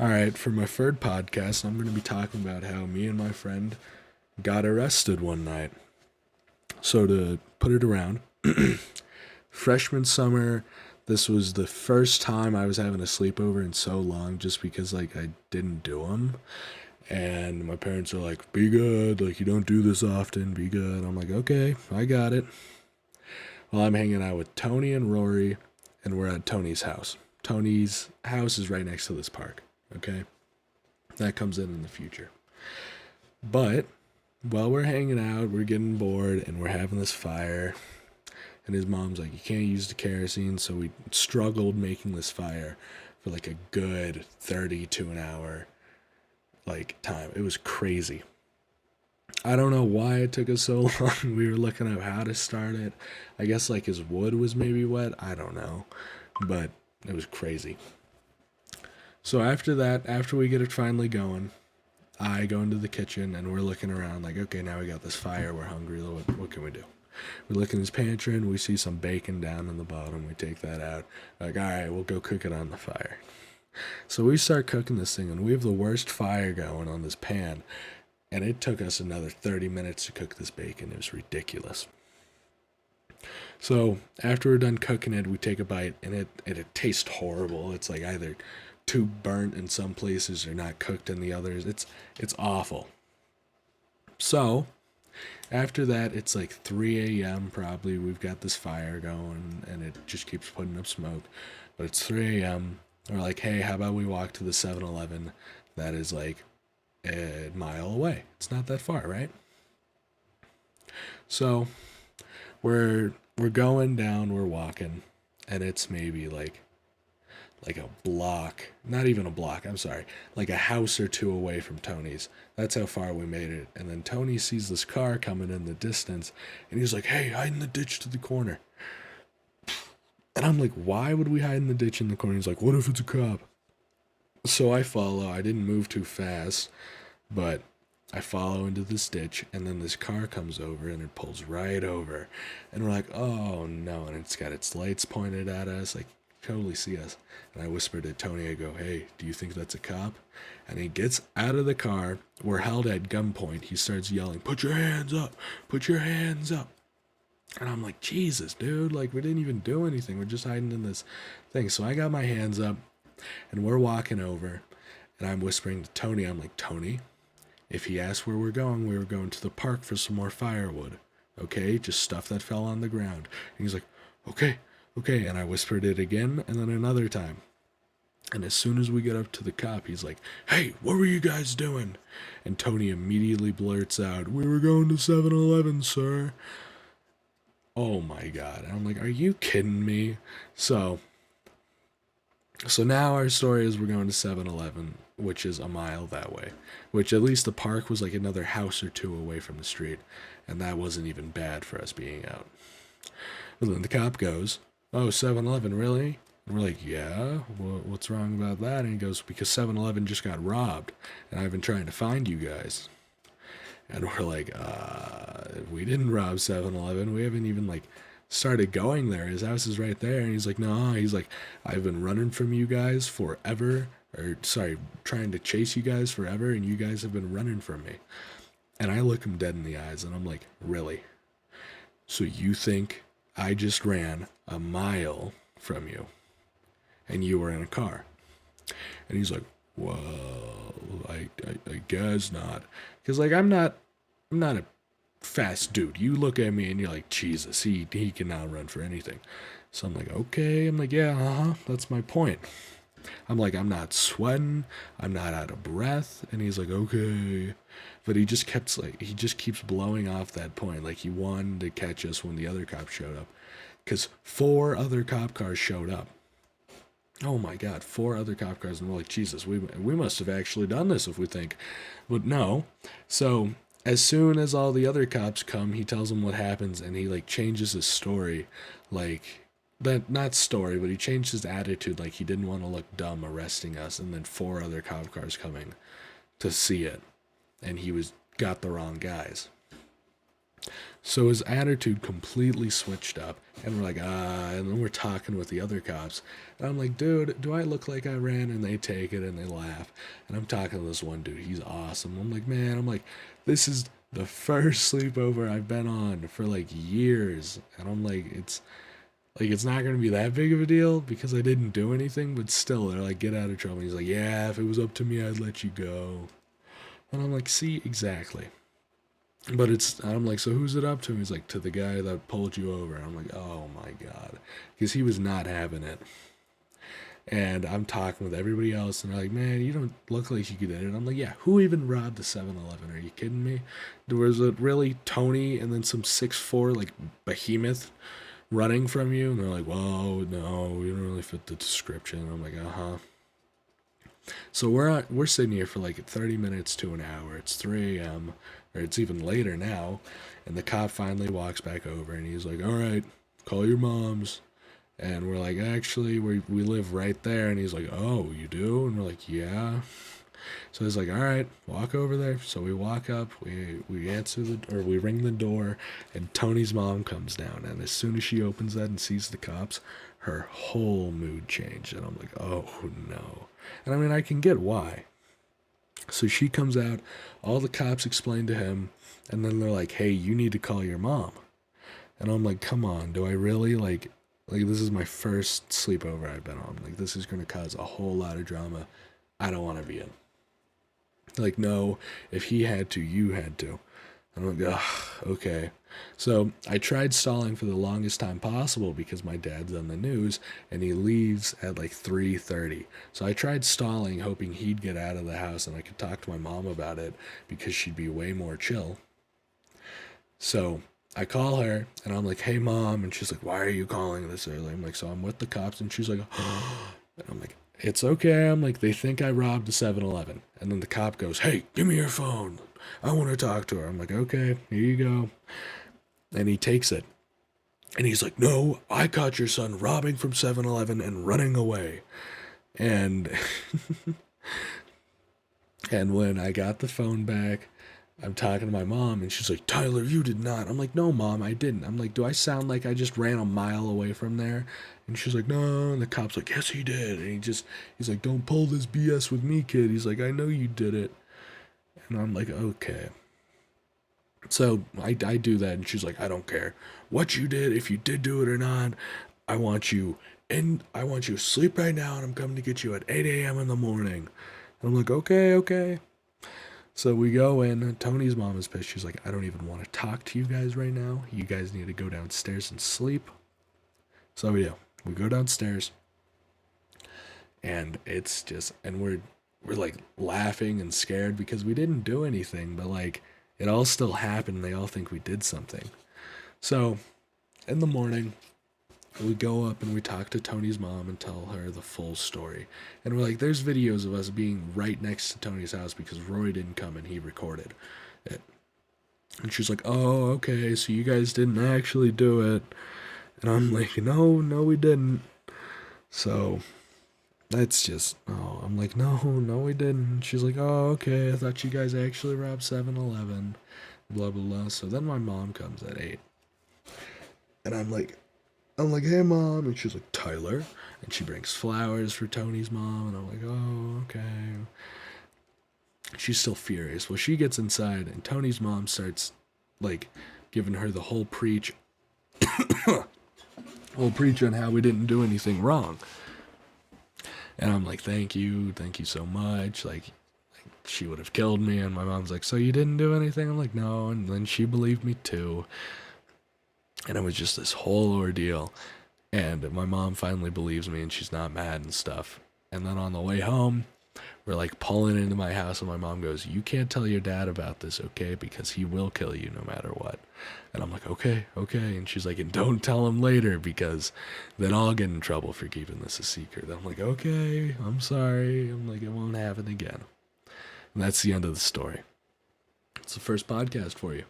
All right, for my third podcast, I'm going to be talking about how me and my friend got arrested one night. So, to put it around, freshman summer, this was the first time I was having a sleepover in so long just because, I didn't do them. And my parents are like, be good. Like, you don't do this often. Be good. I'm like, okay, I got it. Well, I'm hanging out with Tony and Rory, and we're at Tony's house. Tony's house is right next to this park. Okay? That comes in the future. But while we're hanging out, we're getting bored and we're having this fire. And his mom's like, you can't use the kerosene. So we struggled making this fire for like a good 30 to an hour time. It was crazy. I don't know why it took us so long. We were looking up how to start it. I guess his wood was maybe wet. I don't know. But it was crazy. So after that, after we get it finally going, I go into the kitchen and we're looking around like, okay, now we got this fire. We're hungry. What can we do? We look in his pantry and we see some bacon down in the bottom. We take that out. Like, all right, we'll go cook it on the fire. So we start cooking this thing and we have the worst fire going on this pan. And it took us another 30 minutes to cook this bacon. It was ridiculous. So after we're done cooking it, we take a bite and it tastes horrible. It's like either too burnt in some places or not cooked in the others. It's awful. So after that, it's like 3 a.m. probably. We've got this fire going and it just keeps putting up smoke. But it's 3 a.m. We're like, hey, how about we walk to the 7-Eleven that is like a mile away? It's not that far, right? So we're going down, we're walking, and it's maybe like a block, not even a block, I'm sorry, like a house or two away from Tony's. That's how far we made it. And then Tony sees this car coming in the distance, and he's like, hey, hide in the ditch to the corner. And I'm like, why would we hide in the ditch in the corner? He's like, what if it's a cop? So I follow. I didn't move too fast, but I follow into this ditch, and then this car comes over, and it pulls right over. And we're like, oh, no. And it's got its lights pointed at us, like, totally see us. And I whispered to Tony, I go, hey, do you think that's a cop? And he gets out of the car. We're held at gunpoint. He starts yelling, put your hands up, put your hands up. And I'm like, Jesus, dude, like, we didn't even do anything. We're just hiding in this thing. So I got my hands up, and we're walking over, and I'm whispering to Tony, I'm like, Tony, if he asks where we're going, we were going to the park for some more firewood. Okay, just stuff that fell on the ground. And he's like, okay, okay. And I whispered it again, and then another time. And as soon as we get up to the cop, he's like, hey, what were you guys doing? And Tony immediately blurts out, we were going to 7-Eleven, sir. Oh my God. And I'm like, are you kidding me? So now our story is we're going to 7-Eleven, which is a mile that way. Which at least the park was like another house or two away from the street. And that wasn't even bad for us being out. But then the cop goes, oh, 7-Eleven, really? And we're like, yeah, what's wrong about that? And he goes, because 7-Eleven just got robbed, and I've been trying to find you guys. And we're like, we didn't rob 7-Eleven. We haven't even, started going there. His house is right there. And he's like, no, he's like, I've been running from you guys forever. Or, sorry, trying to chase you guys forever, and you guys have been running from me. And I look him dead in the eyes, and I'm like, really? So you think I just ran a mile from you, and you were in a car? And he's like, well, I guess not. Because, I'm not a fast dude. You look at me and you're like, Jesus, he cannot run for anything. So I'm like, okay. I'm like, yeah, that's my point. I'm like, I'm not sweating. I'm not out of breath. And he's like, okay. But he just keeps blowing off that point. Like he wanted to catch us when the other cops showed up. Because 4 other cop cars showed up. Oh my God, 4 other cop cars, and we're like, Jesus, we must have actually done this if we think. But no. So as soon as all the other cops come, he tells them what happens, and he changes his story, that not story, but he changed his attitude, like he didn't want to look dumb arresting us, and then 4 other cop cars coming to see it, and he got the wrong guys. So his attitude completely switched up, and we're like, and then we're talking with the other cops. And I'm like, dude, do I look like I ran? And they take it and they laugh. And I'm talking to this one dude, he's awesome. I'm like, man, this is the first sleepover I've been on for like years. And I'm like, it's not gonna be that big of a deal because I didn't do anything, but still, they're like, get out of trouble. And he's like, yeah, if it was up to me, I'd let you go. And I'm like, see, exactly. But I'm like, so who's it up to? He's like, to the guy that pulled you over. I'm like, oh my God. Because he was not having it. And I'm talking with everybody else, and they're like, man, you don't look like you could did it. I'm like, yeah, who even robbed a 7-Eleven? Are you kidding me? Was it really Tony and then some 6'4", like, behemoth running from you? And they're like, well, no, you don't really fit the description. I'm like, uh-huh. So we're sitting here for like 30 minutes to an hour. It's 3 a.m., or it's even later now, and the cop finally walks back over, and he's like, all right, call your moms. And we're like, actually, we live right there. And he's like, oh, you do? And we're like, yeah. So he's like, all right, walk over there. So we walk up, we answer we ring the door, and Tony's mom comes down. And as soon as she opens that and sees the cops, her whole mood changed. And I'm like, oh no. And I mean, I can get why. So she comes out, all the cops explain to him, and then they're like, hey, you need to call your mom. And I'm like, come on, do I really like this is my first sleepover I've been on. Like, this is going to cause a whole lot of drama I don't want to be in. Like, no, if he had to, you had to. And I'm like, ugh, okay. So I tried stalling for the longest time possible because my dad's on the news and he leaves at like 3:30. So I tried stalling, hoping he'd get out of the house and I could talk to my mom about it because she'd be way more chill. So I call her and I'm like, hey mom, and she's like, why are you calling this early? I'm like, so I'm with the cops, and she's like, and I'm like, it's okay. I'm like, they think I robbed a 7-Eleven. And then the cop goes, hey, give me your phone. I want to talk to her. I'm like, okay, here you go. And he takes it. And he's like, no, I caught your son robbing from 7-Eleven and running away. And and when I got the phone back, I'm talking to my mom, and she's like, Tyler, you did not. I'm like, no, mom, I didn't. I'm like, do I sound like I just ran a mile away from there? And she's like, no. And the cop's like, yes, he did. And he's like, don't pull this BS with me, kid. He's like, I know you did it. And I'm like, okay. So I do that, and she's like, I don't care what you did, if you did do it or not. I want you asleep right now, and I'm coming to get you at 8 a.m. in the morning. And I'm like, okay. So we go in. Tony's mom is pissed. She's like, I don't even want to talk to you guys right now. You guys need to go downstairs and sleep. So we do. We go downstairs, and we're like laughing and scared because we didn't do anything, but like it all still happened. They all think we did something. So in the morning, we go up and we talk to Tony's mom and tell her the full story. And we're like, there's videos of us being right next to Tony's house because Roy didn't come and he recorded it. And she's like, oh, okay, so you guys didn't actually do it. And I'm like, no, we didn't. So that's just, I'm like, no, we didn't. She's like, oh, okay, I thought you guys actually robbed 7-Eleven, blah, blah, blah. So then my mom comes at 8. And I'm like, hey mom, and she's like, Tyler, and she brings flowers for Tony's mom, and I'm like, oh, okay. She's still furious. Well, she gets inside, and Tony's mom starts like giving her the whole preach on how we didn't do anything wrong. And I'm like, thank you so much. Like she would have killed me. And my mom's like, so you didn't do anything? I'm like, no. And then she believed me too. And it was just this whole ordeal. And my mom finally believes me, and she's not mad and stuff. And then on the way home, we're like pulling into my house, and my mom goes, you can't tell your dad about this, okay? Because he will kill you no matter what. And I'm like, okay. And she's like, and don't tell him later, because then I'll get in trouble for keeping this a secret. And I'm like, okay, I'm sorry. I'm like, it won't happen again. And that's the end of the story. It's the first podcast for you.